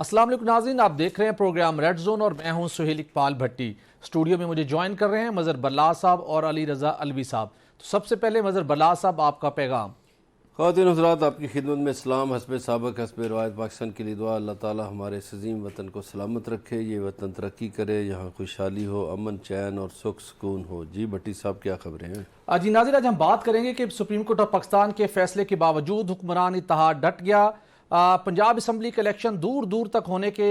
अस्सलाम वालेकुम नाज़रीन, आप देख रहे हैं प्रोग्राम रेड जोन और मैं हूं सुहेल इकबाल भट्टी। स्टूडियो में मुझे ज्वाइन कर रहे हैं मज़हर बल्लाह साहब और अली रज़ा अलवी साहब। तो सबसे पहले मज़हर बल्लाह साहब, आपका पैगाम। ख़वातीन हज़रात, आपकी खिदमत में इस्लाम हस्ब साबक हस्ब रवायत पाकिस्तान के लिए दुआ। अल्लाह ताला हमारे इस अज़ीम वतन को सलामत रखे, ये वतन तरक्की करे, यहाँ खुशहाली हो, अमन चैन और सुख सुकून हो। जी भट्टी साहब, क्या खबरें हैं? जी नाज़रीन, आज हम बात करेंगे कि सुप्रीम कोर्ट ऑफ पाकिस्तान के फैसले के बावजूद हुक्मरान इत्तेहाद डट गया। पंजाब असम्बली के इलेक्शन दूर दूर तक होने के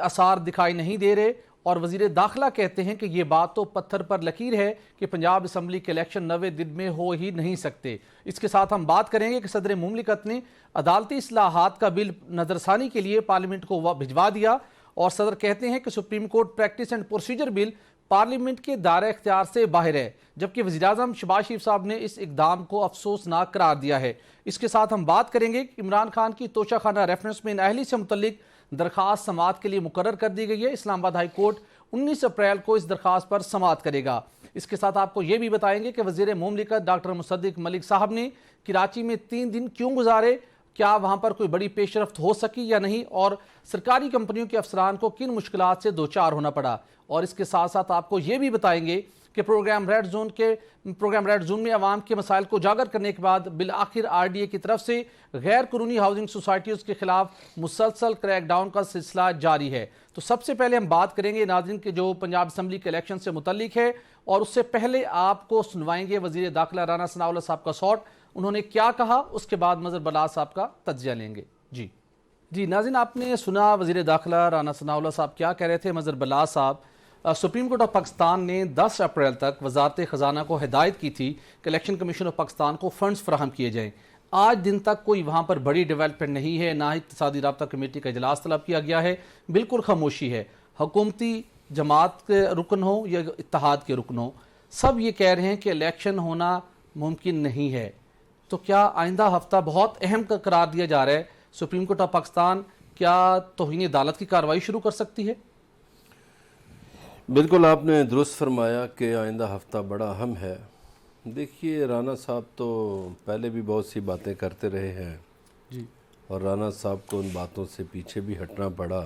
आसार दिखाई नहीं दे रहे और वज़ीर दाखिला कहते हैं कि ये बात तो पत्थर पर लकीर है कि पंजाब असम्बली के इलेक्शन 90 दिन में हो ही नहीं सकते। इसके साथ हम बात करेंगे कि सदर मुमलिकत ने अदालती इस्लाहात का बिल नज़रसानी के लिए पार्लियामेंट को भिजवा दिया और सदर कहते हैं कि supreme court practice and procedure bill parliament के दायरे इख्तियार से बाहर है, जबकि वज़ीर-ए-आज़म शहबाज शरीफ साहब ने इस इक़दाम को अफसोसनाक करार दिया है। इसके साथ हम बात करेंगे कि इमरान खान की तोशाखाना रेफरेंस में नाअहली से मुतल्लिक दरख्वास्त समाअत के लिए मुकर्रर कर दी गई है। इस्लामाबाद हाई कोर्ट 19 अप्रैल को इस दरख्वास्त पर समाअत करेगा। इसके साथ आपको ये भी बताएंगे कि वज़ीर मुमलिकत डॉक्टर मुसद्दिक मलिक साहब ने कराची में 3 दिन क्यों गुजारे, क्या वहाँ पर कोई बड़ी पेशरफ्त हो सकी या नहीं, और सरकारी कंपनियों के अफसरान को किन मुश्किलात से दो चार होना पड़ा। और इसके साथ साथ आपको ये भी बताएंगे कि प्रोग्राम रेड जोन में अवाम के मसाइल को उजागर करने के बाद बिल आखिर RDA की तरफ से गैर कानूनी हाउसिंग सोसाइटीज़ के खिलाफ मुसलसल क्रैकडाउन का सिलसिला जारी है। तो सबसे पहले हम बात करेंगे नाज़रीन के जो पंजाब असम्बली के इलेक्शन से मुतल्लिक है, और उससे पहले आपको सुनवाएंगे वज़ीर दाखिला राना सनाउल्लाह साहब का शॉट, उन्होंने क्या कहा, उसके बाद मज़हर बल्लाह साहब का तज्ज़िया लेंगे। जी नाज़रीन, आपने सुना वज़ीर दाखिला राना सनाउल्लाह साहब क्या कह रहे थे। मज़हर बल्लाह साहब, सुप्रीम कोर्ट ऑफ पाकिस्तान ने 10 अप्रैल तक वजारत ख़जाना को हिदायत की थी कि इलेक्शन कमीशन ऑफ पाकिस्तान को फंड्स फराहम किए जाएँ। आज दिन तक कोई वहाँ पर बड़ी डेवलपमेंट नहीं है, ना ही इक़्तिसादी राब्ता कमेटी का इजलास तलब किया गया है, बिल्कुल खामोशी है। हुकूमती जमात के रुकन हो या इत्तेहाद के रुकन हो, सब ये कह रहे हैं कि इलेक्शन होना मुमकिन नहीं है। तो क्या आइंदा हफ्ता बहुत अहम करार दिया जा रहा है, सुप्रीम कोर्ट ऑफ पाकिस्तान क्या तौहीन अदालत की कार्रवाई शुरू कर सकती है? बिल्कुल, आपने दुरुस्त फरमाया कि आइंदा हफ्ता बड़ा अहम है। देखिए, राना साहब तो पहले भी बहुत सी बातें करते रहे हैं जी, और राना साहब को उन बातों से पीछे भी हटना पड़ा।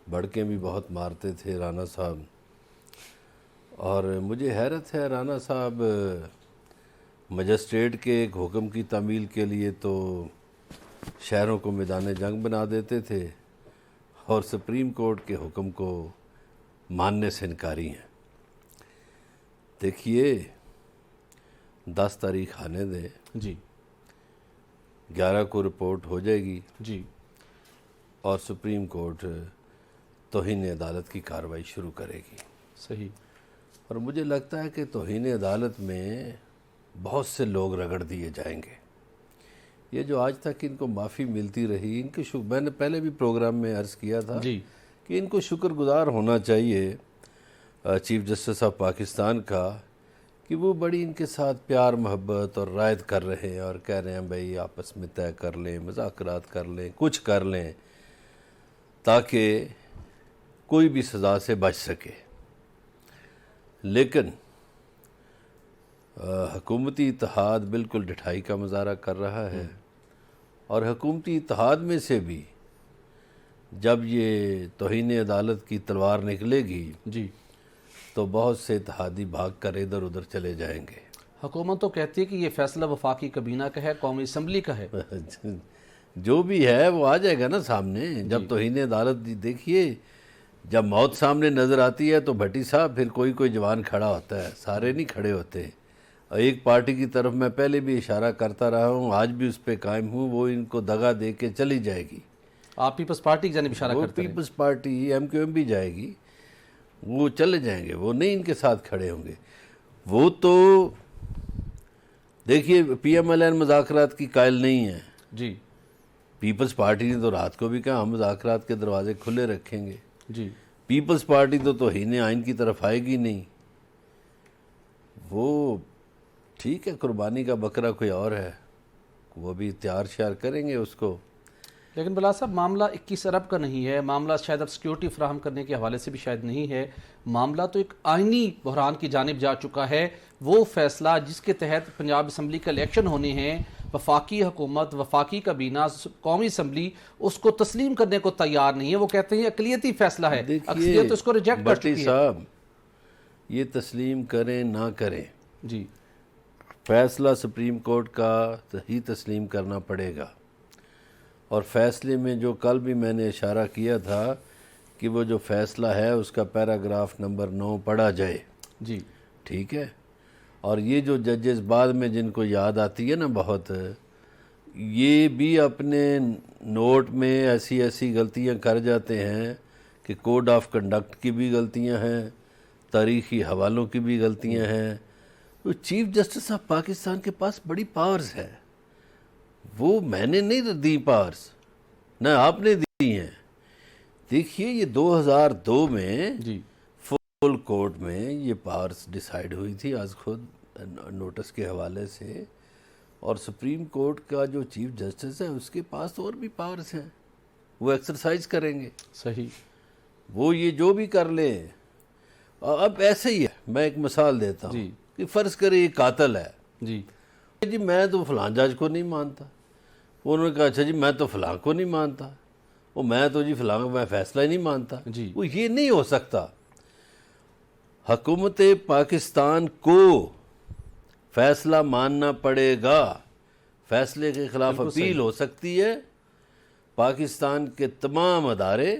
भड़कें भी बहुत मारते थे राना साहब, और मुझे हैरत है, राना साहब मजिस्ट्रेट के एक हुक्म की तामील के लिए तो शहरों को मैदान जंग बना देते थे और सुप्रीम कोर्ट के हुक्म को मानने से इनकारी हैं। देखिए, 10 तारीख आने दें जी, 11 को रिपोर्ट हो जाएगी जी, और सुप्रीम कोर्ट तौहीन अदालत की कार्रवाई शुरू करेगी। सही। और मुझे लगता है कि तौहीन अदालत में बहुत से लोग रगड़ दिए जाएंगे। ये जो आज तक इनको माफ़ी मिलती रही, इनके मैंने पहले भी प्रोग्राम में अर्ज़ किया था जी, कि इनको शुक्रगुजार होना चाहिए चीफ़ जस्टिस ऑफ पाकिस्तान का, कि वो बड़ी इनके साथ प्यार मोहब्बत और रायत कर रहे हैं और कह रहे हैं भाई आपस में तय कर लें, मुज़ाकरात कर लें, कुछ कर लें ताकि कोई भी सज़ा से बच सके। लेकिन हुकूमती इत्तेहाद बिल्कुल ढिठाई का मुजाहरा कर रहा है, और हुकूमती इत्तेहाद में से भी जब ये तौहीन अदालत की तलवार निकलेगी जी, तो बहुत से इत्तेहादी भाग कर इधर उधर चले जाएंगे। हुकूमत तो कहती है कि ये फैसला वफाकी कबीना का है, कौमी असम्बली का है। जो भी है वो आ जाएगा ना सामने जब तौहीन अदालत। देखिए, जब मौत सामने नज़र आती है तो भट्टी साहब फिर कोई कोई जवान खड़ा होता है, सारे नहीं खड़े होते। और एक पार्टी की तरफ मैं पहले भी इशारा करता रहा हूँ, आज भी उस पर कायम हूँ, वो इनको दगा दे के चली जाएगी। आप पीपल्स पार्टी की जानिब इशारा करते हैं? पीपल्स पार्टी MQM भी जाएगी, वो चले जाएंगे, वो नहीं इनके साथ खड़े होंगे। वो तो देखिए, PMLN मुज़ाकरात की कायल नहीं है जी, पीपल्स पार्टी ने तो रात को भी कहा हम मुज़ाकरात के दरवाजे खुले रखेंगे। जी, पीपल्स पार्टी तो तौहीन आइन की तरफ आएगी नहीं। वो ठीक है, कुर्बानी का बकरा कोई और है, वो भी तैयार श्यार करेंगे उसको। लेकिन बल्लाह साहब, मामला 21 अरब का नहीं है, मामला शायद अब सिक्योरिटी फराहम करने के हवाले से भी शायद नहीं है, मामला तो एक आइनी बहरान की जानिब जा चुका है। वो फैसला जिसके तहत पंजाब असम्बली का इलेक्शन होने हैं, वफाकी हुकूमत, वफाकी काबीना, कौमी असम्बली उसको तस्लीम करने को तैयार नहीं है। वो कहते हैं अक़लियती फैसला है, अक्सरियत तो इसको रिजेक्ट कर चुकी है। साहब ये तस्लीम करें ना करें, जी फैसला सुप्रीम कोर्ट का ही तस्लीम करना पड़ेगा। और फैसले में जो कल भी मैंने इशारा किया था कि वो जो फैसला है उसका पैराग्राफ नंबर 9 पढ़ा जाए। जी ठीक है। और ये जो जजेस बाद में जिनको याद आती है ना बहुत, ये भी अपने नोट में ऐसी ऐसी गलतियां कर जाते हैं कि कोड ऑफ कंडक्ट की भी गलतियां हैं, तारीख़ी हवालों की भी गलतियां हैं। तो चीफ जस्टिस ऑफ पाकिस्तान के पास बड़ी पावर्स है, वो मैंने नहीं दी पावर्स, ना आपने दी हैं। देखिए ये 2002 में जी फुल कोर्ट में ये पावर्स डिसाइड हुई थी आज खुद नोटिस के हवाले से, और सुप्रीम कोर्ट का जो चीफ जस्टिस है उसके पास और भी पावर्स हैं, वो एक्सरसाइज करेंगे। सही। वो ये जो भी कर लें। अब ऐसे ही है, मैं एक मिसाल देता हूँ कि फ़र्ज़ करें ये कातिल है जी, मैं तो फ़लाँ जज को नहीं मानता। उन्होंने कहा अच्छा जी मैं तो फ़लाँ को नहीं मानता, वो मैं तो जी फ़लाँ मैं फ़ैसला ही नहीं मानता जी। वो ये नहीं हो सकता। हुकूमत पाकिस्तान को फ़ैसला मानना पड़ेगा, फ़ैसले के ख़िलाफ़ अपील हो सकती है। पाकिस्तान के तमाम अदारे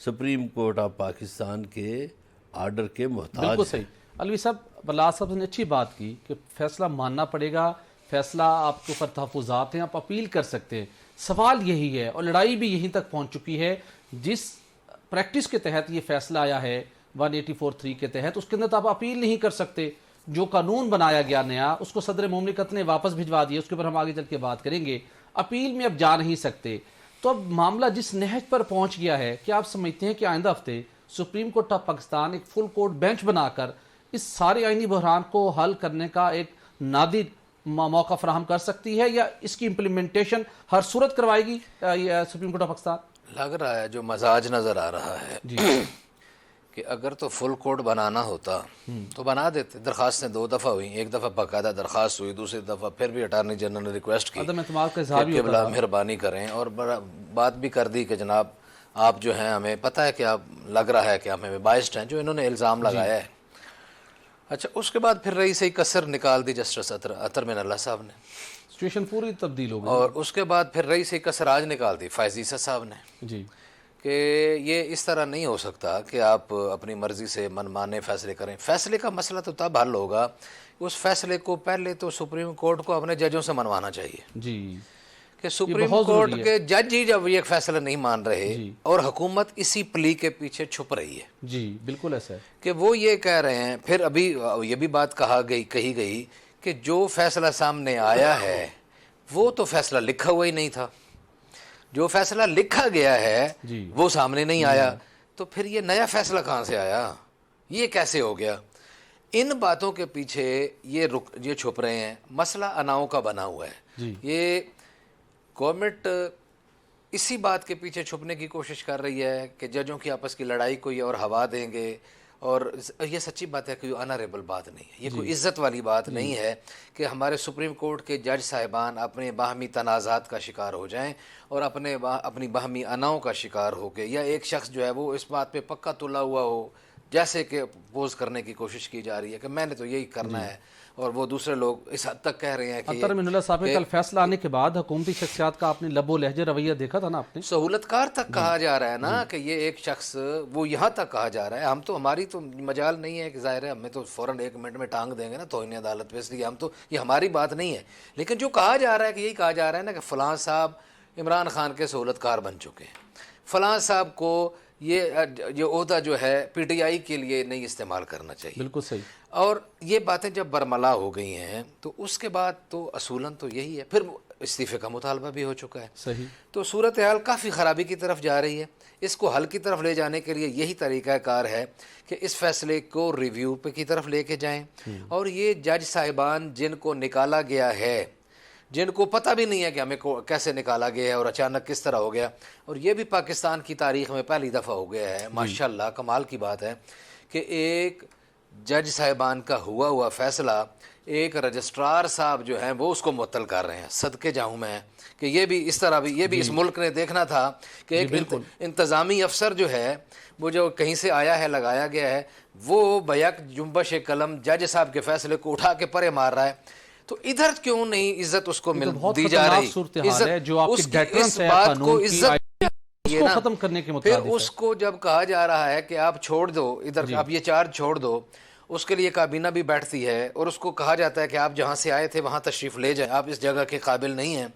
सुप्रीम कोर्ट ऑफ पाकिस्तान के आर्डर के मोहताज। बिल्कुल सही। अलवी साहब, बलास साहब ने अच्छी बात की कि फ़ैसला मानना पड़ेगा, फ़ैसला आपके ऊपर तहफ़्फ़ुज़ात हैं, आप अपील कर सकते हैं। सवाल यही है और लड़ाई भी यहीं तक पहुंच चुकी है, जिस प्रैक्टिस के तहत ये फ़ैसला आया है 184(3) के तहत, उसके अंदर तो आप अपील नहीं कर सकते। जो कानून बनाया गया नया, उसको सदर मुमलिकत ने वापस भिजवा दिया, उसके ऊपर हम आगे चल के बात करेंगे। अपील में अब जा नहीं सकते। तो अब मामला जिस नहज पर पहुंच गया है, क्या आप समझते हैं कि आइंदा हफ्ते सुप्रीम कोर्ट ऑफ पाकिस्तान एक फुल कोर्ट बेंच बनाकर इस सारे आईनी बहरान को हल करने का एक नादिर मौका फराहम कर सकती है, या इसकी इम्प्लीमेंटेशन हर सूरत करवाएगी सुप्रीम कोर्ट ऑफ पाकिस्तान? लग रहा है जो मजाज नज़र आ रहा है कि अगर तो फुल कोर्ट बनाना होता तो बना देते। दरखास्तें 2 दफ़ा हुई, एक दफ़ा बाकायदा दरखास्त हुई, दूसरी दफ़ा फिर भी अटारनी जनरल ने रिक्वेस्ट की कि बला मेहरबानी करें, और बात भी कर दी कि जनाब आप जो हैं हमें पता है कि आप लग रहा है कि आप हमें बाइस्ड हैं, जो इन्होंने इल्ज़ाम लगाया है। अच्छा, उसके बाद फिर रही सही कसर निकाल दी जस्टिस अतर मिनल्ला साहब ने, सिचुएशन पूरी तब्दील हो गई। और उसके बाद फिर रही सही कसर आज निकाल दी फैज़ ईसा साहब ने जी कि ये इस तरह नहीं हो सकता कि आप अपनी मर्ज़ी से मनमाने फ़ैसले करें। फ़ैसले का मसला तो तब हल होगा, उस फैसले को पहले तो सुप्रीम कोर्ट को अपने जजों से मनवाना चाहिए जी कि सुप्रीम कोर्ट के जज ही जब ये फैसला नहीं मान रहे और हुकूमत इसी प्ली के पीछे छुप रही है। जी बिल्कुल ऐसा है कि वो ये कह रहे हैं, फिर अभी ये भी बात कही गई कि जो फैसला सामने आया है वो तो फैसला लिखा हुआ ही नहीं था, जो फैसला लिखा गया है वो सामने नहीं आया, तो फिर ये नया फैसला कहाँ से आया, ये कैसे हो गया? इन बातों के पीछे ये छुप रहे हैं। मसला अनाओं का बना हुआ है। ये गवर्नमेंट इसी बात के पीछे छुपने की कोशिश कर रही है कि जजों की आपस की लड़ाई को ये और हवा देंगे, और ये सच्ची बात है कि ऑनरेबल बात नहीं है, ये कोई इज़्ज़त वाली बात नहीं है कि हमारे सुप्रीम कोर्ट के जज साहिबान अपने बाहमी तनाज़ात का शिकार हो जाएं और अपनी बाहमी अनाओं का शिकार हो के, या एक शख्स जो है वो इस बात पे पक्का तुला हुआ हो, जैसे कि पोज करने की कोशिश की जा रही है कि मैंने तो यही करना है, और वो दूसरे लोग इस हद तक कह रहे हैं कि अतर मिनल्ला साहब कल फैसला आने के बाद हुकूमती शख्सियात का आपने लबो लहजे रवैया देखा था ना आपने, सहूलतकार तक कहा जा रहा है ना कि ये एक शख्स, वो यहाँ तक कहा जा रहा है, हम तो हमारी तो मजाल नहीं है कि ज़ाहिर है हमें तो फ़ौरन 1 मिनट में टांग देंगे ना तौहीन अदालत पे, इसलिए हम तो ये हमारी बात नहीं है। लेकिन जो कहा जा रहा है कि यही कहा जा रहा है ना कि फ़लाँ साहब इमरान खान के सहूलतकार बन चुके हैं, फ़लाँ साहब को ये ओहदा जो है पीटीआई के लिए नहीं इस्तेमाल करना चाहिए। बिल्कुल सही। और ये बातें जब बरमला हो गई हैं तो उसके बाद तो असूलन तो यही है, फिर इस्तीफ़े का मुतालबा भी हो चुका है। सही। तो सूरत हाल काफ़ी ख़राबी की तरफ जा रही है। इसको हल की तरफ ले जाने के लिए यही तरीक़ाकार है कि इस फैसले को रिव्यू पे की तरफ लेके जाएं, और ये जज साहिबान जिनको निकाला गया है, जिनको पता भी नहीं है कि हमें कैसे निकाला गया है और अचानक किस तरह हो गया, और ये भी पाकिस्तान की तारीख़ में पहली दफ़ा हो गया है, माशाल्लाह कमाल की बात है कि एक جج صاحبان کا ہوا فیصلہ ایک رجسٹرار صاحب جو ہیں وہ اس کو معطل کر رہے ہیں. صدقے جاؤں میں کہ یہ بھی اس طرح بھی یہ بھی اس ملک نے دیکھنا تھا کہ ایک انتظامی افسر جو ہے وہ جو کہیں سے آیا ہے لگایا گیا ہے وہ بیک جنبش قلم جج صاحب کے فیصلے کو اٹھا کے پرے مار رہا ہے. تو ادھر کیوں نہیں عزت اس کو دی جا رہی؟ اس بات کو عزت ختم کرنے کے پھر اس کو جب کہا جا رہا ہے کہ آپ چھوڑ دو ادھر اب یہ چارج چھوڑ دو، اس کے لیے کابینہ بھی بیٹھتی ہے اور اس کو کہا جاتا ہے کہ آپ جہاں سے آئے تھے وہاں تشریف لے جائیں، آپ اس جگہ کے قابل نہیں ہیں.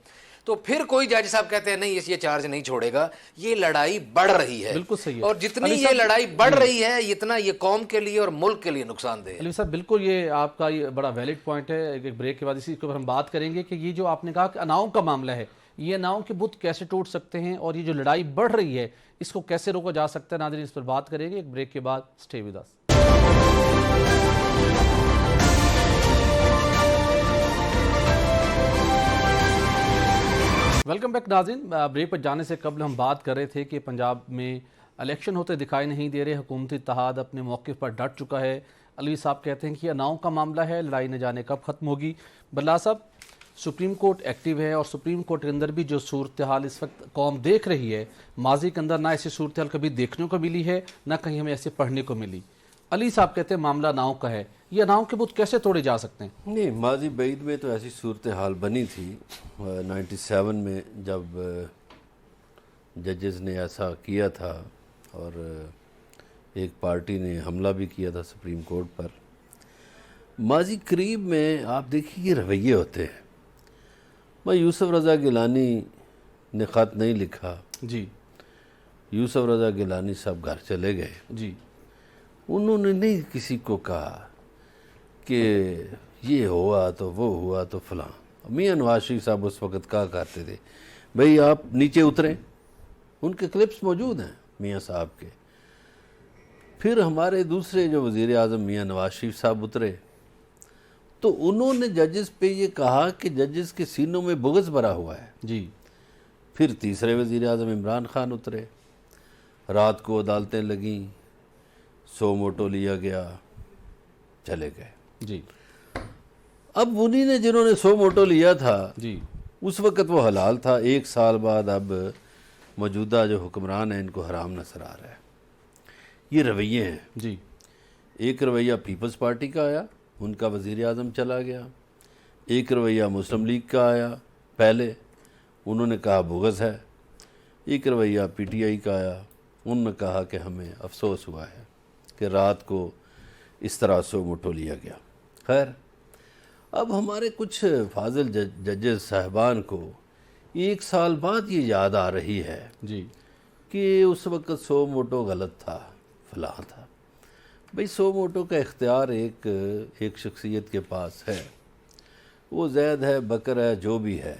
تو پھر کوئی جج صاحب کہتے ہیں نہیں یہ چارج نہیں چھوڑے گا. یہ لڑائی بڑھ رہی ہے، بالکل صحیح ہے. اور جتنی یہ لڑائی بڑھ رہی ہے اتنا یہ قوم کے لیے اور ملک کے لیے نقصان دہ ہے. علی صاحب بالکل یہ آپ کا یہ بڑا ویلڈ پوائنٹ ہے. ایک بریک کے بعد اسی کے اوپر ہم بات کریں گے کہ یہ جو آپ نے کہا کہ اناؤں کا معاملہ ہے، یہ اناؤں کے بت کیسے ٹوٹ سکتے ہیں اور یہ جو لڑائی بڑھ رہی ہے اس کو کیسے روکا جا سکتا ہے. ناظرین اس پر بات کریں گے ایک بریک کے بعد. Stay with us. Welcome back ناظرین. بریک پر جانے سے قبل ہم بات کر رہے تھے کہ پنجاب میں الیکشن ہوتے دکھائی نہیں دے رہے، حکومتی اتحاد اپنے موقف پر ڈٹ چکا ہے. علوی صاحب کہتے ہیں کہ یہ اناؤں کا معاملہ ہے، لڑائی نہ جانے کب ختم ہوگی. بلّہ صاحب سپریم کورٹ ایکٹیو ہے اور سپریم کورٹ کے اندر بھی جو صورتحال اس وقت قوم دیکھ رہی ہے، ماضی کے اندر نہ ایسی صورتحال کبھی دیکھنے کو ملی ہے نہ کہیں ہمیں ایسے پڑھنے کو ملی. علی صاحب کہتے ہیں معاملہ اناؤں کا ہے، یہ اناؤں کے بت کیسے توڑے جا سکتے ہیں؟ نہیں، ماضی بعید میں تو ایسی صورتحال بنی تھی 97 میں جب ججز نے ایسا کیا تھا اور ایک پارٹی نے حملہ بھی کیا تھا سپریم کورٹ پر. ماضی قریب میں آپ دیکھیے یہ رویے ہوتے ہیں. میں یوسف رضا گیلانی نے خط نہیں لکھا جی، یوسف رضا گیلانی صاحب گھر چلے گئے جی، انہوں نے نہیں کسی کو کہا کہ یہ ہوا تو وہ ہوا تو فلاں. میاں نواز شریف صاحب اس وقت کہا کرتے تھے بھئی آپ نیچے اتریں، ان کے کلپس موجود ہیں میاں صاحب کے. پھر ہمارے دوسرے جو وزیر اعظم میاں نواز شریف صاحب اترے تو انہوں نے ججز پہ یہ کہا کہ ججز کے سینوں میں بغض بھرا ہوا ہے. جی. پھر تیسرے وزیر اعظم عمران خان اترے، رات کو عدالتیں لگیں، سو موٹو لیا گیا، چلے گئے. جی. اب انہی نے جنہوں نے سو موٹو لیا تھا جی. اس وقت وہ حلال تھا، 1 سال بعد اب موجودہ جو حکمران ہیں ان کو حرام نظر آ رہا ہے. یہ رویے ہیں. جی. ایک رویہ پیپلز پارٹی کا آیا، ان کا وزیر اعظم چلا گیا. ایک رویہ مسلم لیگ کا آیا، پہلے انہوں نے کہا بغض ہے. ایک رویہ پی ٹی آئی کا آیا، انہوں نے کہا کہ ہمیں افسوس ہوا ہے کہ رات کو اس طرح سو موٹو لیا گیا. خیر، اب ہمارے کچھ فاضل ججز صاحبان کو 1 سال بعد یہ یاد آ رہی ہے جی کہ اس وقت سو موٹو غلط تھا، فلاں تھا. بھئی سو موٹو کا اختیار ایک شخصیت کے پاس ہے، وہ زید ہے، بکر ہے، جو بھی ہے.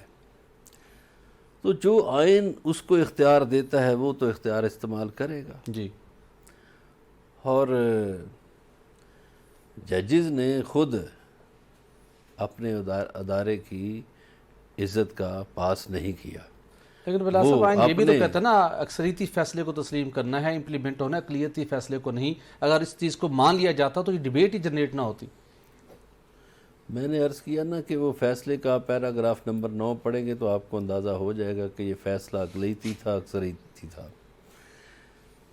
تو جو آئین اس کو اختیار دیتا ہے وہ تو اختیار استعمال کرے گا. جی. اور ججز نے خود اپنے ادارے کی عزت کا پاس نہیں کیا. لیکن بلا صاحب آئین یہ بھی تو کہتا ہے نا اکثریتی فیصلے کو تسلیم کرنا ہے، امپلیمنٹ ہونا ہے، اقلیتی فیصلے کو نہیں. اگر اس چیز کو مان لیا جاتا تو یہ ڈیبیٹ ہی جنریٹ نہ ہوتی. میں نے عرض کیا نا کہ وہ فیصلے کا پیراگراف نمبر 9 پڑھیں گے تو آپ کو اندازہ ہو جائے گا کہ یہ فیصلہ اقلیتی تھا، اکثریتی تھا.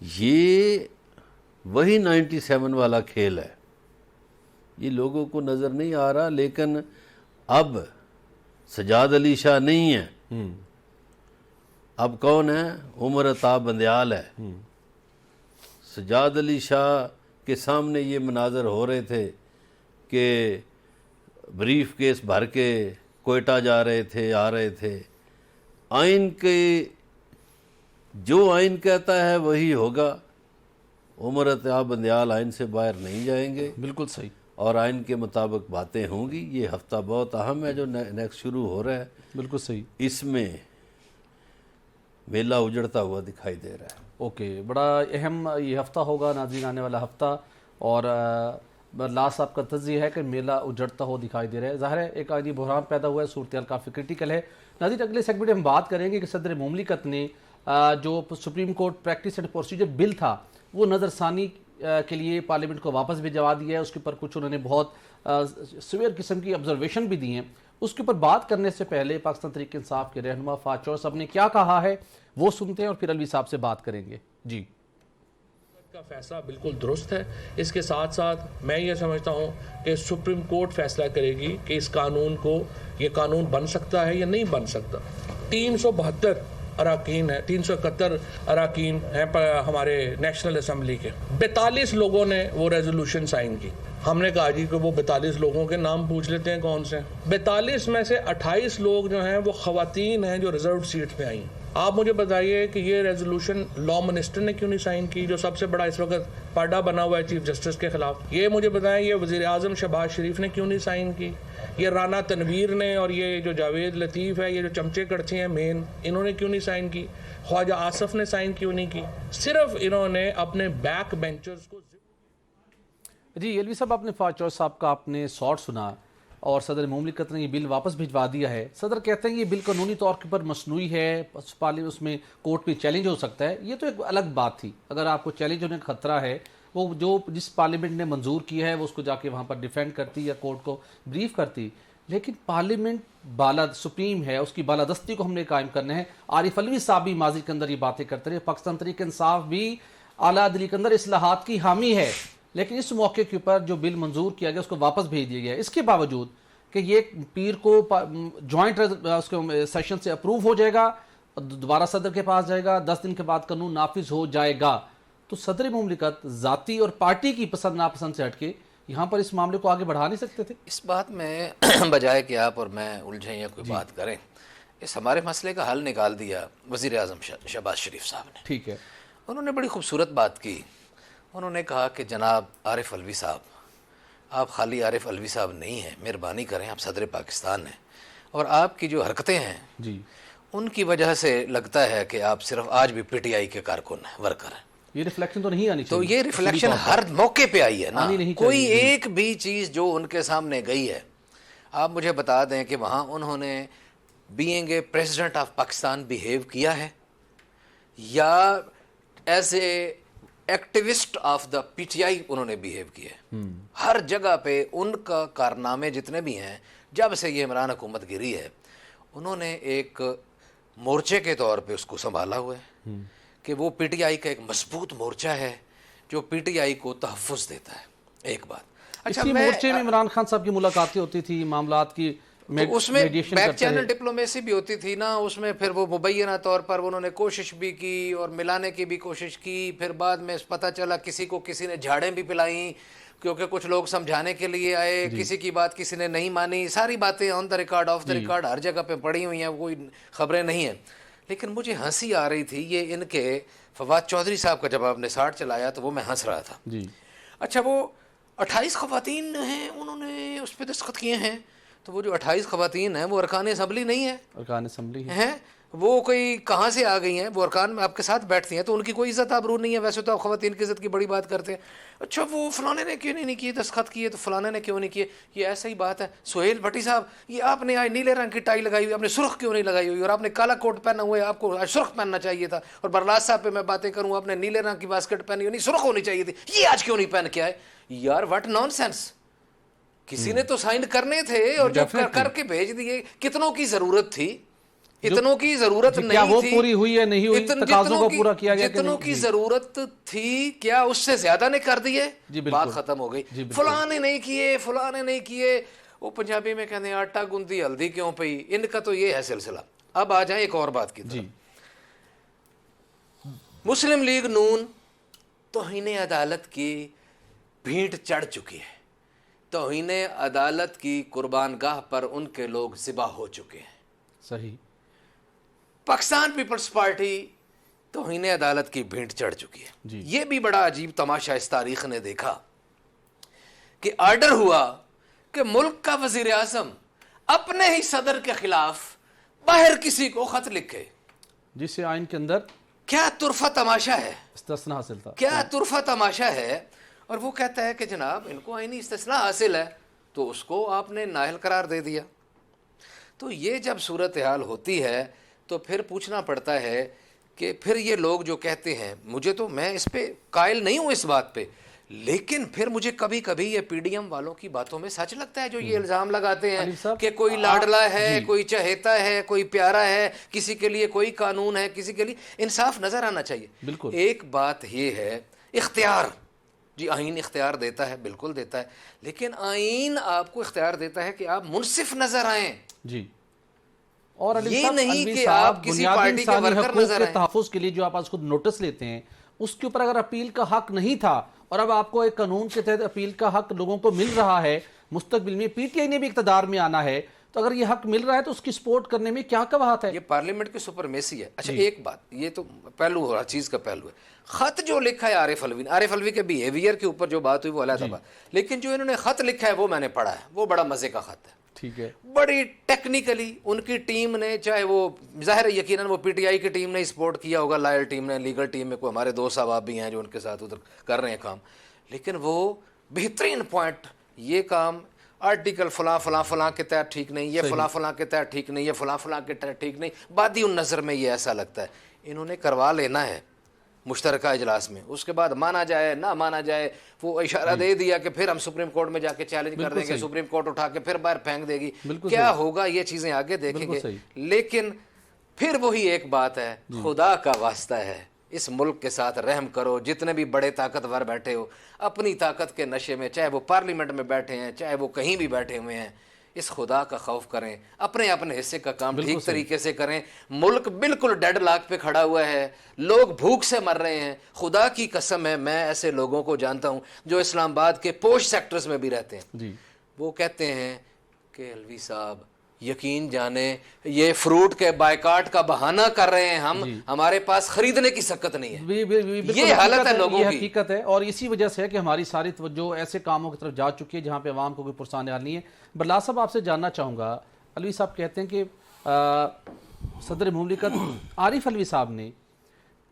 یہ وہی 97 والا کھیل ہے. یہ لوگوں کو نظر نہیں آ رہا، لیکن اب سجاد علی شاہ نہیں ہے. اب کون ہے؟ عمر عطا بندیال ہے. سجاد علی شاہ کے سامنے یہ مناظر ہو رہے تھے کہ بریف کیس بھر کے کوئٹہ جا رہے تھے، آ رہے تھے. آئین کے جو آئین کہتا ہے وہی ہوگا. عمر عطا بندیال آئین سے باہر نہیں جائیں گے. بالکل صحیح. اور آئین کے مطابق باتیں ہوں گی. یہ ہفتہ بہت اہم ہے جو نیکسٹ شروع ہو رہا ہے. بالکل صحیح. اس میں میلہ اجڑتا ہوا دکھائی دے رہا ہے. اوکے، بڑا اہم یہ ہفتہ ہوگا ناظرین، آنے والا ہفتہ. اور لا صاحب کا تجزیہ ہے کہ میلہ اجڑتا ہوا دکھائی دے رہا ہے. ظاہر ہے ایک آئینی بحران پیدا ہوا ہے، صورتحال کافی کرٹیکل ہے. ناظرین اگلے سیگمنٹ میں ہم بات کریں گے کہ صدر مملکت نے جو supreme court practice and procedure bill تھا وہ نظر ثانی کے لیے پارلیمنٹ کو واپس بھجوا دیا ہے. اس کے اوپر کچھ انہوں نے بہت سویئر قسم کی آبزرویشن بھی دی ہیں. اس کے اوپر بات کرنے سے پہلے پاکستان تحریک انصاف کے رہنما فواد چودھری صاحب نے کیا کہا ہے وہ سنتے ہیں اور پھر علوی صاحب سے بات کریں گے. جی کا فیصلہ بالکل درست ہے. اس کے ساتھ ساتھ میں یہ سمجھتا ہوں کہ سپریم کورٹ فیصلہ کرے گی کہ اس قانون کو یہ قانون بن سکتا ہے یا نہیں بن سکتا. 372 اراکین ہیں, 371 اراکین ہیں ہمارے نیشنل اسمبلی کے. 42 لوگوں نے وہ ریزولوشن سائن کی. ہم نے کہا جی کہ وہ 42 لوگوں کے نام پوچھ لیتے ہیں کون سے. 42 میں سے 28 لوگ جو ہیں وہ خواتین ہیں جو ریزرو سیٹ پہ آئیں. آپ مجھے بتائیے کہ یہ ریزولوشن لا منسٹر نے کیوں نہیں سائن کی, جو سب سے بڑا اس وقت پاڈا بنا ہوا ہے چیف جسٹس کے خلاف. یہ مجھے بتائیں یہ وزیر اعظم شہباز شریف نے کیوں نہیں سائن کی. یہ رانا تنویر نے اور یہ جو جاوید لطیف ہے, یہ جو چمچے کڑچے ہیں مین, انہوں نے کیوں نہیں سائن کی. خواجہ آصف نے سائن کیوں نہیں کی. صرف انہوں نے اپنے بیک بینچرز کو. جی علوی صاحب, آپ نے فواد چودھری صاحب کا آپ نے سوٹ سنا اور صدر مملکت نے یہ بل واپس بھجوا دیا ہے. صدر کہتے ہیں یہ بل قانونی طور پر مصنوعی ہے, اس میں کورٹ میں چیلنج ہو سکتا ہے. یہ تو ایک الگ بات تھی. اگر آپ کو چیلنج ہونے کا خطرہ ہے, وہ جو جس پارلیمنٹ نے منظور کیا ہے وہ اس کو جا کے وہاں پر ڈیفینڈ کرتی یا کورٹ کو بریف کرتی. لیکن پارلیمنٹ سپریم ہے, اس کی بالادستی کو ہم نے قائم کرنا ہے. عارف علوی صاحب بھی ماضی کے اندر یہ باتیں کرتے رہے. پاکستان تحریک انصاف بھی اعلیٰ عدلی کے اندر اصلاحات کی حامی ہے, لیکن اس موقع کے اوپر جو بل منظور کیا گیا اس کو واپس بھیج دیا گیا. اس کے باوجود کہ یہ پیر کو جوائنٹ اس کے سیشن سے اپروو ہو جائے گا, دوبارہ صدر کے پاس جائے گا, 10 دن کے بعد قانون نافذ ہو جائے گا, تو صدر مملکت ذاتی اور پارٹی کی پسند ناپسند سے ہٹ کے یہاں پر اس معاملے کو آگے بڑھا نہیں سکتے تھے؟ اس بات میں بجائے کہ آپ اور میں الجھیں یا کوئی بات کریں, اس ہمارے مسئلے کا حل نکال دیا وزیر اعظم شہباز شریف صاحب نے. ٹھیک ہے, انہوں نے بڑی خوبصورت بات کی. انہوں نے کہا کہ جناب عارف علوی صاحب, آپ خالی عارف علوی صاحب نہیں ہیں, مہربانی کریں, آپ صدر پاکستان ہیں, اور آپ کی جو حرکتیں ہیں جی ان کی وجہ سے لگتا ہے کہ آپ صرف آج بھی پی ٹی آئی کے کارکن ہیں, ورکر ہیں. یہ ریفلیکشن تو نہیں آنی تو چاہیے. یہ ریفلیکشن ہر موقع پہ آئی ہے نا. آنی نہیں کوئی چاہیے. ایک بھی چیز جو ان کے سامنے گئی ہے, آپ مجھے بتا دیں کہ وہاں انہوں نے being a president of Pakistan behave کیا ہے, یا as a activist of the P T I انہوں نے بیہیو کیا ہے. ہر جگہ پہ ان کا کارنامے جتنے بھی ہیں, جب سے یہ عمران حکومت گری ہے, انہوں نے ایک مورچے کے طور پہ اس کو سنبھالا ہوا ہے کہ وہ پی ٹی آئی کا ایک مضبوط مورچہ ہے جو پی ٹی آئی کو تحفظ دیتا ہے. ایک بات. اسی مورچے میں عمران خان صاحب کی ملاقاتیں ہوتی تھی, معاملات کی اس میں بیک چینل ڈپلومیسی بھی ہوتی تھی نا. اس میں پھر وہ مبینہ طور پر انہوں نے کوشش بھی کی اور ملانے کی بھی کوشش کی. پھر بعد میں پتہ چلا کسی نے جھاڑیں بھی پلائیں, کیونکہ کچھ لوگ سمجھانے کے لیے آئے, کسی کی بات کسی نے نہیں مانی. ساری باتیں on the record off the record ہر جگہ پہ پڑی ہوئی ہیں, کوئی خبریں نہیں ہیں. لیکن مجھے ہنسی آ رہی تھی یہ ان کے فواد چودھری صاحب کا, جب آپ نے ساٹھ چلایا تو وہ میں ہنس رہا تھا. اچھا, وہ 28 خواتین ہیں, انہوں نے اس پہ دستخط کیے ہیں, تو وہ جو 28 خواتین ہیں وہ ارکان اسمبلی نہیں ہے, ارکان اسمبلی ہیں, وہ کوئی کہاں سے آ گئی ہیں, وہ ارکان میں آپ کے ساتھ بیٹھتی ہیں, تو ان کی کوئی عزت آبرو نہیں ہے. ویسے تو آپ خواتین کی عزت کی بڑی بات کرتے ہیں. اچھا, وہ فلانے نے کیوں نہیں کیے دستخط کیے, تو فلانے نے کیوں نہیں کیے. یہ ایسا ہی بات ہے. سہیل بھٹی صاحب, یہ آپ نے آج نیلے رنگ کی ٹائی لگائی ہوئی, آپ نے سرخ کیوں نہیں لگائی ہوئی, اور آپ نے کالا کوٹ پہنا ہوا ہے, آپ کو آج سرخ پہننا چاہیے تھا. اور برلاس صاحب پہ میں باتیں کروں, آپ نے نیلے رنگ کی باسکٹ پہنی ہونی, سرخ ہونی چاہیے تھی, یہ آج کیوں نہیں پہن کے آئے. یار واٹ نان سینس. کسی نے تو سائن کرنے تھے اور جو کر کے بھیج دیے. کتنوں کی ضرورت تھی, اتنوں کی ضرورت نہیں تھی, پوری ہوئی ہے نہیں ہوئی, تقاضوں کو پورا کیا گیا, جتنوں کی ضرورت تھی کیا اس سے زیادہ نے کر دیے, بات ختم ہو گئی. فلاں نے نہیں کیے, فلاں نے نہیں کیے. وہ پنجابی میں کہتے ہیں آٹا گندی ہلدی کیوں پئی, ان کا تو یہ ہے سلسلہ. اب آ جائیں ایک اور بات کی طرف. مسلم لیگ نون توہین عدالت کی بھینٹ چڑھ چکی ہے. توہین عدالت کی قربان گاہ پر ان کے لوگ ذبح ہو چکے ہیں. صحیح. پاکستان پیپلز پارٹی توہین عدالت کی بھینٹ چڑھ چکی ہے. یہ بھی بڑا عجیب تماشا اس تاریخ نے دیکھا کہ آرڈر ہوا کہ ملک کا وزیر اعظم اپنے ہی صدر کے خلاف باہر کسی کو خط لکھے, جس سے آئین کے اندر کیا طرفہ تماشا ہے, استثناء حاصل تھا, کیا طرفہ تماشا ہے. اور وہ کہتا ہے کہ جناب ان کو آئینی استثناء حاصل ہے, تو اس کو آپ نے نااہل قرار دے دیا. تو یہ جب صورتحال ہوتی ہے تو پھر پوچھنا پڑتا ہے کہ پھر یہ لوگ جو کہتے ہیں، مجھے تو میں اس پہ قائل نہیں ہوں اس بات پہ، لیکن پھر مجھے کبھی کبھی یہ پی ڈی ایم والوں کی باتوں میں سچ لگتا ہے جو یہ الزام لگاتے ہیں کہ کوئی لاڈلا ہے، کوئی چہیتا ہے، کوئی پیارا ہے، کسی کے لیے کوئی قانون ہے، کسی کے لیے انصاف نظر آنا چاہیے. بالکل. ایک بات یہ ہے اختیار، جی آئین اختیار دیتا ہے، بالکل دیتا ہے، لیکن آئین آپ کو اختیار دیتا ہے کہ آپ منصف نظر آئیں. جی. اور علی یہ صاحب، نہیں الوی کہ صاحب، آپ کسی بنیادی پارٹی کے انسانی ورکر حقوق نظر کے آئیں. تحفظ کے لیے جو آپ آج خود نوٹس لیتے ہیں، اس کے اوپر اگر اپیل کا حق نہیں تھا اور اب آپ کو ایک قانون کے تحت اپیل کا حق لوگوں کو مل رہا ہے، مستقبل میں پی ٹی آئی نے بھی اقتدار میں آنا ہے، تو اگر یہ حق مل رہا ہے تو اس کی سپورٹ کرنے میں کیا قباحت ہے؟ یہ پارلیمنٹ کی سپرمیسی ہے. اچھا ایک بات، یہ تو پہلو ہر چیز کا پہلو ہے. خط جو لکھا ہے عارف الوی نے، عارف الوی کے بیہیویئر کے اوپر جو بات ہوئی وہ علیحدہ بات، لیکن جو انہوں نے خط لکھا ہے وہ میں نے پڑھا ہے، وہ بڑا مزے کا خط ہے. ٹھیک ہے. بڑی ٹیکنیکلی ان کی ٹیم نے، چاہے وہ ظاہر یقیناً وہ پی ٹی آئی کی ٹیم نے سپورٹ کیا ہوگا، لائل ٹیم نے، لیگل ٹیم میں کوئی ہمارے دوست صاحب بھی ہیں جو ان کے ساتھ ادھر کر رہے ہیں کام، لیکن وہ بہترین پوائنٹ، یہ کام آرٹیکل فلاں فلاں فلاں کے تحت ٹھیک نہیں، یہ فلاں فلاں کے تحت ٹھیک نہیں، یہ فلاں فلاں کے تحت ٹھیک نہیں، بادی ان نظر میں یہ ایسا لگتا ہے. انہوں نے کروا لینا ہے مشترکہ اجلاس میں، اس کے بعد مانا جائے نہ مانا جائے، وہ اشارہ دے دیا کہ پھر ہم سپریم کورٹ میں جا کے چیلنج کر دیں گے، سپریم کورٹ اٹھا کے پھر باہر پھینک دے گی. کیا ہوگا یہ چیزیں آگے دیکھیں گے. لیکن پھر وہی ایک بات ہے، خدا کا واسطہ ہے اس ملک کے ساتھ رحم کرو. جتنے بھی بڑے طاقتور بیٹھے ہو اپنی طاقت کے نشے میں، چاہے وہ پارلیمنٹ میں بیٹھے ہیں، چاہے وہ کہیں بھی بیٹھے ہوئے ہیں، اس خدا کا خوف کریں، اپنے اپنے حصے کا کام ٹھیک طریقے سے کریں. ملک بالکل ڈیڈ لاک پہ کھڑا ہوا ہے، لوگ بھوک سے مر رہے ہیں. خدا کی قسم ہے، میں ایسے لوگوں کو جانتا ہوں جو اسلام آباد کے پوش سیکٹرز میں بھی رہتے ہیں. وہ کہتے ہیں کہ الوی صاحب یقین جانے یہ فروٹ کے بائیکاٹ کا بہانہ کر رہے ہیں ہم، ہمارے پاس خریدنے کی سکت نہیں ہے. یہ حالت ہے لوگوں کی. حقیقت ہے، اور اسی وجہ سے ہے کہ ہماری ساری توجہ ایسے کاموں کی طرف جا چکی ہے جہاں پہ عوام کو کوئی پرسان حال نہیں ہے. برلا صاحب، آپ سے جاننا چاہوں گا، الوی صاحب کہتے ہیں کہ صدر مملکت عارف الوی صاحب نے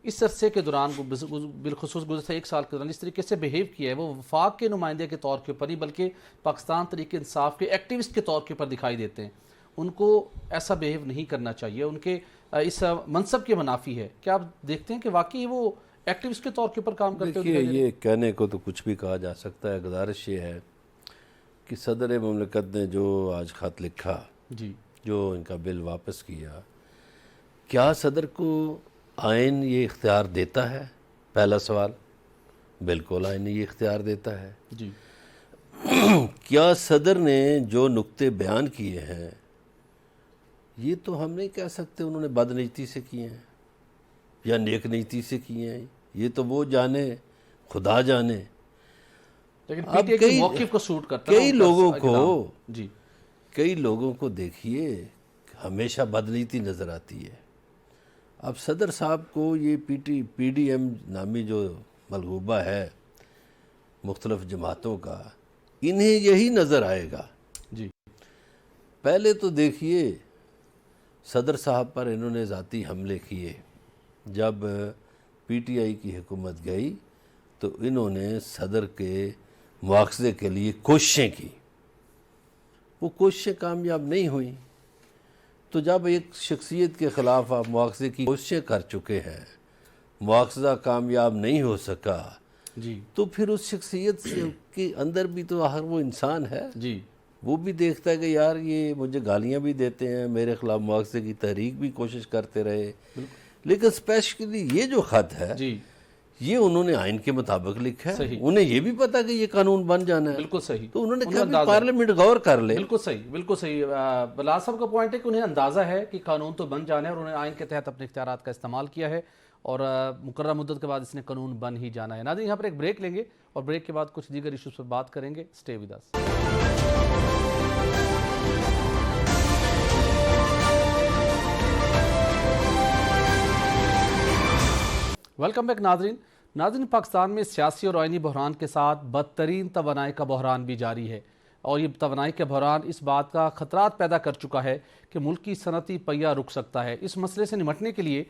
اس عرصے کے دوران، بالخصوص گزشتہ ایک سال کے دوران اس طریقے سے بیہیو کیا ہے، وہ وفاق کے نمائندے کے طور کے اوپر نہیں بلکہ پاکستان تحریک انصاف کے ایکٹیوسٹ کے طور کے اوپر دکھائی دیتے ہیں. ان کو ایسا بیہیو نہیں کرنا چاہیے، ان کے اس منصب کے منافی ہے. کیا آپ دیکھتے ہیں کہ واقعی وہ ایکٹیوسٹ کے طور کے اوپر کام کرتے دیکھیے، یہ کہنے کو تو کچھ بھی کہا جا سکتا ہے. گزارش یہ ہے کہ صدر مملکت نے جو آج خط لکھا، جو ان کا بل واپس کیا صدر کو آئین یہ اختیار دیتا ہے؟ پہلا سوال. بالکل آئین یہ اختیار دیتا ہے. کیا صدر نے جو نکتے بیان کیے ہیں یہ تو ہم نہیں کہہ سکتے انہوں نے بد نیتی سے کیے ہیں یا نیک نیتی سے کیے ہیں. یہ تو وہ جانے، خدا جانے. اب موقف کو سوٹ کرتا ہے. کئی لوگوں کو دیکھیے ہمیشہ بدنیتی نظر آتی ہے. اب صدر صاحب کو یہ پی ڈی ایم نامی جو ملغوبہ ہے مختلف جماعتوں کا، انہیں یہی نظر آئے گا. پہلے تو دیکھیے صدر صاحب پر انہوں نے ذاتی حملے کیے. جب پی ٹی آئی کی حکومت گئی تو انہوں نے صدر کے مواخذے کے لیے کوششیں کی. وہ کوششیں کامیاب نہیں ہوئیں. تو جب ایک شخصیت کے خلاف آپ مواخذے کی کوششیں کر چکے ہیں، مواخذہ کامیاب نہیں ہو سکا، تو پھر اس شخصیت کے اندر بھی تو آخر وہ انسان ہے. وہ بھی دیکھتا ہے کہ یار یہ مجھے گالیاں بھی دیتے ہیں، میرے خلاف مواخذے کی تحریک بھی کوشش کرتے رہے. لیکن اسپیشلی یہ جو خط ہے یہ انہوں نے آئین کے مطابق لکھا ہے. انہیں یہ بھی پتا کہ یہ قانون بن جانا ہے. بالکل صحیح. تو انہوں نے کہا کہ پارلیمنٹ غور کر لے. بالکل صحیح، بالکل صحیح. بلال صاحب کا پوائنٹ ہے کہ انہیں اندازہ ہے کہ قانون تو بن جانا ہے اور انہیں آئین کے تحت اپنے اختیارات کا استعمال کیا ہے اور مقررہ مدت کے بعد اس نے قانون بن ہی جانا ہے. ناظرین، یہاں پر ایک بریک لیں گے اور بریک کے بعد کچھ دیگر ایشوز پر بات کریں گے. Stay with us. Welcome back. ناظرین، پاکستان میں سیاسی اور آئینی بحران کے ساتھ بدترین توانائی کا بحران بھی جاری ہے، اور یہ توانائی کا بحران اس بات کا خطرات پیدا کر چکا ہے کہ ملک کی صنعتی پہیہ رک سکتا ہے. اس مسئلے سے نمٹنے کے لیے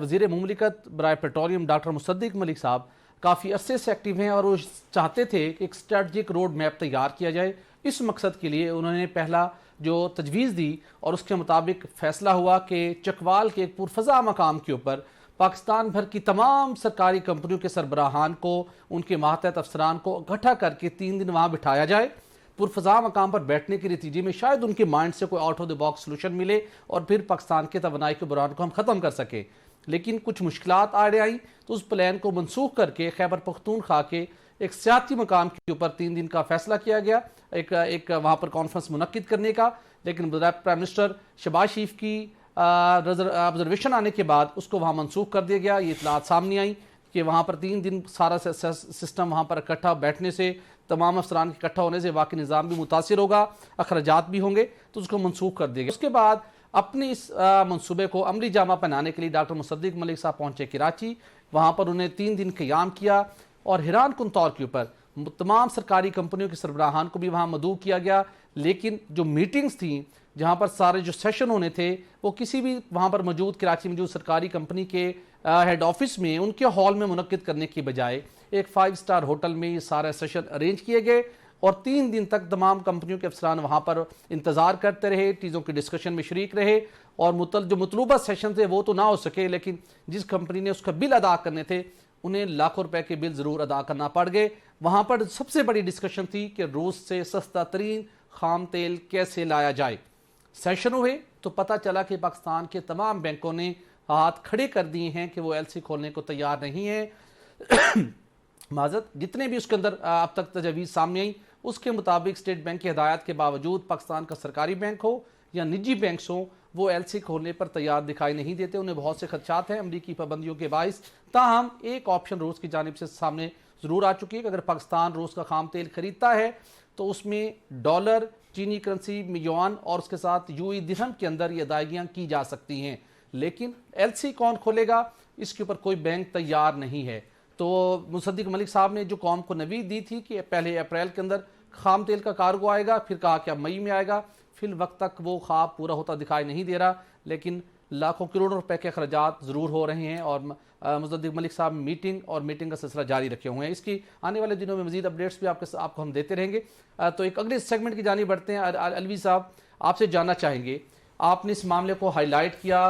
وزیر مملکت برائے پیٹرولیم ڈاکٹر مصدق ملک صاحب کافی عرصے سے ایکٹیو ہیں اور وہ چاہتے تھے کہ ایک اسٹریٹجک روڈ میپ تیار کیا جائے. اس مقصد کے لیے انہوں نے پہلا جو تجویز دی اور اس کے مطابق فیصلہ ہوا کہ چکوال کے ایک پرفضا مقام کے اوپر पाकिस्तान भर की तमाम सरकारी कंपनियों के सरबराहान को, उनके मातहत अफसरान को इकट्ठा करके 3 दिन वहाँ बिठाया जाए। पुरफजा मकाम पर बैठने के नतीजे में शायद उनके माइंड से कोई out of the box solution मिले और फिर पाकिस्तान के तवानाई के बुरान को हम ख़त्म कर सकें। लेकिन कुछ मुश्किलात आड़े आई तो उस प्लान को मनसूख करके खैबर पख्तूनख्वा के एक सियासी मकाम के ऊपर 3 दिन का फैसला किया गया, एक वहाँ पर कॉन्फ्रेंस मुनक्किद करने का। लेकिन प्राइम मिनिस्टर शहबाज शरीफ की ऑब्जर्वेशन आने के बाद उसको वहाँ मनसूख कर दिया गया। ये इतलात सामने आई कि वहाँ पर 3 दिन सारा सिस्टम वहाँ पर इकट्ठा बैठने से, तमाम अफसरान के इकट्ठा होने से वाकई निज़ाम भी मुतासिर होगा, अखराजात भी होंगे, तो उसको मनसूख कर दिया गया। उसके बाद अपने इस मंसूबे को अमली जामा पहनाने के लिए डॉक्टर मुसद्दिक मलिक साहब पहुँचे कराची। वहाँ पर उन्हें 3 दिन क़याम किया और हैरान कुन तौर के ऊपर तमाम सरकारी कंपनियों के सरबराहान को भी वहाँ मदऊ किया गया। लेकिन जो मीटिंग्स थी, जहाँ पर सारे जो सेशन होने थे, वो किसी भी वहाँ पर मौजूद कराची मौजूद सरकारी कंपनी के हेड ऑफिस में, उनके हॉल में मुनक्किद करने की बजाय एक 5 स्टार होटल में ये सारे सेशन अरेंज किए गए और 3 दिन तक तमाम कंपनियों के अफसरान वहाँ पर इंतज़ार करते रहे, चीज़ों की डिस्कशन में शरीक रहे। और जो मतलूबा सेशन थे वो तो ना हो सके, लेकिन जिस कंपनी ने उसका बिल अदा करने थे उन्हें लाखों रुपए के बिल ज़रूर अदा करना पड़ गए। वहाँ पर सबसे बड़ी डिस्कशन थी कि रूस से सस्ता तरीन खाम तेल कैसे लाया जाए। सेशन हुए तो पता चला कि पाकिस्तान के तमाम बैंकों ने हाथ खड़े कर दिए हैं कि वो एलसी खोलने को तैयार नहीं है। माजत जितने भी उसके अंदर अब तक तजवीज़ सामने आई, उसके मुताबिक स्टेट बैंक की हिदायत के बावजूद पाकिस्तान का सरकारी बैंक हो या निजी बैंक्स हो, वो एलसी खोलने पर तैयार दिखाई नहीं देते। उन्हें बहुत से खदशात हैं अमरीकी पाबंदियों के बाइस। ताहम एक ऑप्शन रूस की जानिब से सामने ज़रूर आ चुकी है कि अगर पाकिस्तान रूस का खाम तेल खरीदता है तो उसमें डॉलर, चीनी करेंसी, युआन और उसके साथ यूई दिरहम के अंदर ये अदायगियाँ की जा सकती हैं। लेकिन एलसी कौन खोलेगा, इसके ऊपर कोई बैंक तैयार नहीं है। तो मुसद्दिक मलिक साहब ने जो कौम को नवीद दी थी कि पहले अप्रैल के अंदर खाम तेल का कार्गो आएगा, फिर कहा कि अब मई में आएगा, फिर वक्त तक वो ख्वाब पूरा होता दिखाई नहीं दे रहा। लेकिन लाखों करोड़ों रुपए के अखराजात ज़रूर हो रहे हैं और मुसद्दिक मलिक साहब मीटिंग का सिलसिला जारी रखे हुए हैं। इसकी आने वाले दिनों में मज़ीद अपडेट्स भी आपको हम देते रहेंगे। तो एक अगले सेगमेंट की जानिब बढ़ते हैं। अलवी साहब, आपसे जानना चाहेंगे, आपने इस मामले को हाईलाइट किया,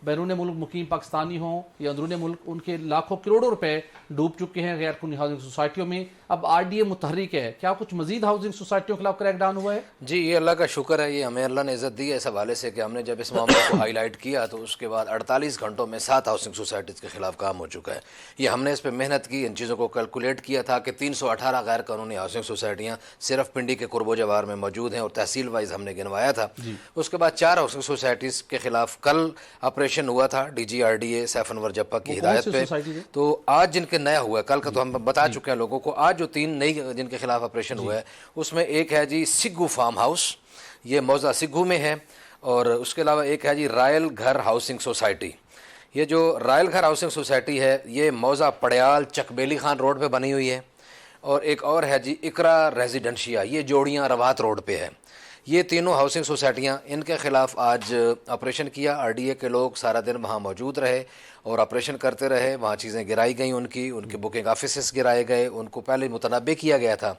बैरून मुल्क मुकीम पाकिस्तानी हों या अंदरून मुल्क, उनके लाखों करोड़ों रुपए डूब चुके हैं गैर कानूनी हाउसिंग सोसाइटियों में। अब आरडीए मुतहरिक है, क्या कुछ मजीद हाउसिंग सोसाइटियों के खिलाफ क्रैकडाउन हुआ है? जी, ये अल्लाह का शुक्र है, ये हमें अल्लाह ने इज़्ज़त दी है इस हवाले से कि हमने जब इस मामले को हाईलाइट किया तो उसके बाद 48 घंटों में 7 हाउसिंग सोसाइटीज़ के खिलाफ काम हो चुका है। ये हमने इस पर मेहनत की, इन चीज़ों को कैलकुलेट किया था कि 318 गैर कानूनी हाउसिंग सोसाइटियाँ सिर्फ पिंडी के कुर्बो जवार में मौजूद हैं और तहसील वाइज हमने गिनवाया था। उसके बाद 4 हाउसिंग सोसाइटीज़ के खिलाफ कल ऑपरेशन हुआ था DGRDA सैफ अनवर जप्पा की हिदायत पे। तो आज जिनके नया हुआ है, कल का तो हम बता चुके हैं लोगों को, आज जो 3 नई जिनके खिलाफ ऑपरेशन हुआ है उसमें एक है जी सिग्गू फार्म हाउस, ये मौजा सिग्गू में है। और उसके अलावा एक है जी रायल घर हाउसिंग सोसाइटी। ये जो रायल घर हाउसिंग सोसाइटी है ये मौजा पड़याल चकबेली खान रोड पे बनी हुई है। और एक और है जी इकरा रेजिडेंशिया, ये जोड़ियाँ रवात रोड पे है। ये तीनों हाउसिंग सोसाइटियाँ, इनके ख़िलाफ़ आज ऑपरेशन किया। आरडीए के लोग सारा दिन वहाँ मौजूद रहे और ऑपरेशन करते रहे। वहाँ चीज़ें गिराई गई, उनके बुकिंग ऑफिस गिराए गए। उनको पहले मुतनब्बे किया गया था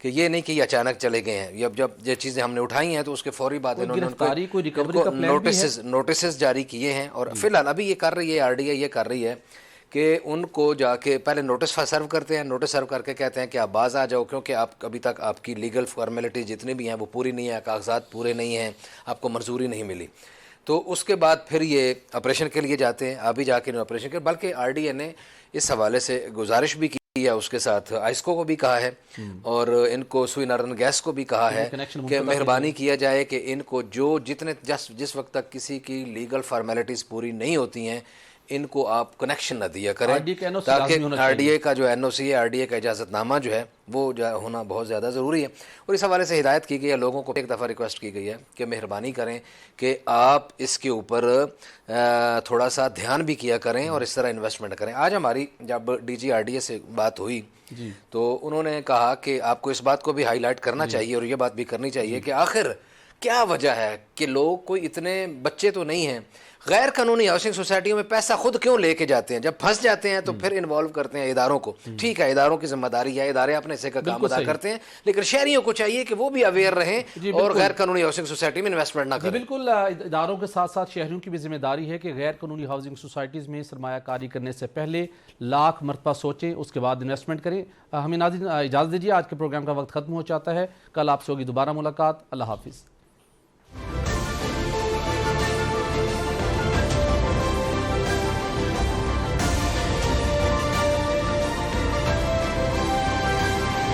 कि ये नहीं कि ये अचानक चले गए हैं। जब ये चीज़ें हमने उठाई हैं तो उसके फौरी बाद इन्होंने नोटिस जारी किए हैं। और फिलहाल अभी ये कर रही है आरडीए, ये कर रही है कि उनको जाके पहले नोटिस सर्व करते हैं। नोटिस सर्व करके कहते हैं कि आप बाज़ आ जाओ, क्योंकि आप अभी तक आपकी लीगल फॉर्मेलिटी जितनी भी हैं वो पूरी नहीं है, कागजात पूरे नहीं हैं, आपको मंजूरी नहीं मिली। तो उसके बाद फिर ये ऑपरेशन के लिए जाते हैं। अभी जाके ऑपरेशन के, बल्कि आरडीए ने इस हवाले से गुजारिश भी की है, उसके साथ आइस्को को भी कहा है और इनको सुई नारायण गैस को भी कहा है कि मेहरबानी किया जाए कि इनको जिस वक्त तक किसी की लीगल फॉर्मेलिटीज़ पूरी नहीं होती हैं इनको आप कनेक्शन न दिया करें, ताकि आरडीए का जो एनओसी है, आरडीए का इजाज़तनामा जो है वो होना बहुत ज़्यादा ज़रूरी है। और इस हवाले से हिदायत की गई है, लोगों को एक दफ़ा रिक्वेस्ट की गई है कि मेहरबानी करें कि आप इसके ऊपर थोड़ा सा ध्यान भी किया करें और इस तरह इन्वेस्टमेंट करें। आज हमारी जब DGRDA से बात हुई तो उन्होंने कहा कि आपको इस बात को भी हाईलाइट करना चाहिए और ये बात भी करनी चाहिए कि आखिर کیا وجہ ہے کہ لوگ کوئی اتنے بچے تو نہیں ہیں غیر قانونی ہاؤسنگ سوسائٹیوں میں پیسہ خود کیوں لے کے جاتے ہیں؟ جب پھنس جاتے ہیں تو پھر انوالو کرتے ہیں اداروں کو. ٹھیک ہے اداروں کی ذمہ داری ہے, ادارے اپنے حصے کا کام ادا کرتے ہیں, لیکن شہریوں کو چاہیے کہ وہ بھی اویئر رہیں اور غیر قانونی ہاؤسنگ سوسائٹی میں انویسٹمنٹ نہ کریں. بالکل, اداروں کے ساتھ ساتھ شہریوں کی بھی ذمہ داری ہے کہ غیر قانونی ہاؤسنگ سوسائٹیز میں سرمایہ کاری کرنے سے پہلے لاکھ مرتبہ سوچیں, اس کے بعد انویسٹمنٹ کریں. ہمیں ناظرین اجازت دیجیے, آج کے پروگرام کا وقت ختم ہو جاتا ہے. کل آپ سے ہوگی دوبارہ ملاقات. اللہ حافظ.